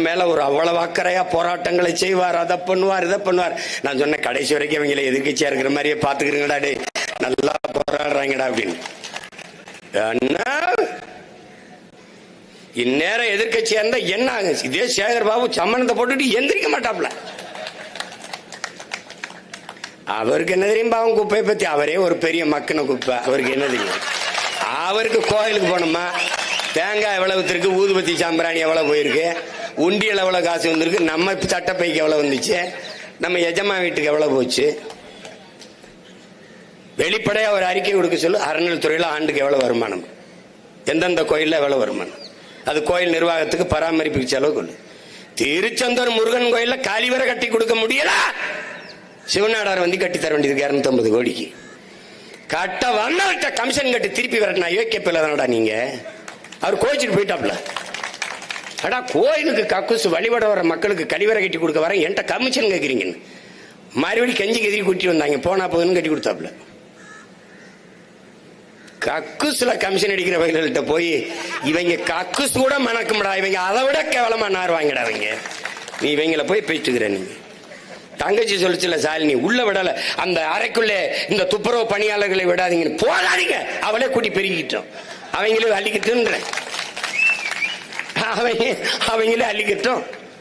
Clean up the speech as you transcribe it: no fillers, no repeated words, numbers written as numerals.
மேல ஒரு அவ்வளவு அக்கறையா போராட்டங்களை செய்வார், அதை பண்ணுவார், இதை பண்ணுவார். நான் சொன்னேன், கடைசி வரைக்கும் இவங்களை எதிர்க்கட்சியா இருக்கிற மாதிரியே பாத்துக்கிறீங்கடா, டே நல்லா போராடுறாங்கடா அப்படின்னு. இந்நேரம் எதிர்கட்சியா இருந்தா என்ன ஆகும்? இதே சேகர் பாபு சம்மனத்தை போட்டுட்டு எந்திரிக்க மாட்டாப்ல. அவருக்கு என்ன தெரியும் பாவம் குப்பையை பத்தி? அவரே ஒரு பெரிய மக்கின குப்பை, அவருக்கு என்ன தெரியும்? அவருக்கு கோயிலுக்கு போனோமா, தேங்காய் எவ்வளவு வித்திருக்கு, ஊதுபத்தி சாம்பிராணி எவ்வளவு போயிருக்கு, உண்டியல் எவ்வளவு காசு வந்திருக்கு, நம்ம சட்டப்பைக்கு எவ்வளவு வந்துச்சு, நம்ம எஜமா வீட்டுக்கு எவ்வளவு போச்சு, வெளிப்படையா ஒரு அறிக்கை கொடுக்க சொல்லு. அறநிலைத்துறையில ஆண்டுக்கு எவ்வளவு வருமானம், எந்தெந்த கோயில்ல எவ்வளவு வருமானம், அது கோயில் நிர்வாகத்துக்கு பராமரிப்புக்கு செலவு கொள்ளு. திருச்செந்தூர் முருகன் கோயில்ல காலிவரை கட்டி கொடுக்க முடியல, சிவநாடார் வந்து கட்டி தர வேண்டியது 250 கோடிக்கு. கட்ட வந்தவர்கிட்ட கமிஷன் கட்டி திருப்பி வரட்டா யோக்கியப்பில்ல தானடா நீங்க. அவர் கோயிச்சுட்டு போயிட்டாப்ல. அடா கோயிலுக்கு கக்குசு வழிபட வர மக்களுக்கு கழிவறை கட்டி கொடுக்க வர என்கிட்ட கமிஷன் கேட்குறீங்கன்னு மறுபடியும் கெஞ்சி கெதிரி கூட்டி வந்தாங்க. போனா போதுன்னு கட்டி கொடுத்தாப்ல. கக்குசுல கமிஷன் அடிக்கிற வகைகள்கிட்ட போய் இவங்க கக்குசு கூட மணக்கும்டா, இவங்க அதை விட கேவலமா நார் இவங்க. நீ இவங்களை போய் பேச்சுக்கிற. நீங்க தங்கச்சி சொல்லிச்சுல சாலினி, உள்ள விடல அந்த அறைக்குள்ளே இந்த துப்புரவு பணியாளர்களை விடாதீங்கன்னு. போடாதீங்க, அவளே கூட்டி பெருகிட்டோம், அவங்களே அள்ளிக்கிட்டு அவங்களே அள்ளிக்கிட்டோம்.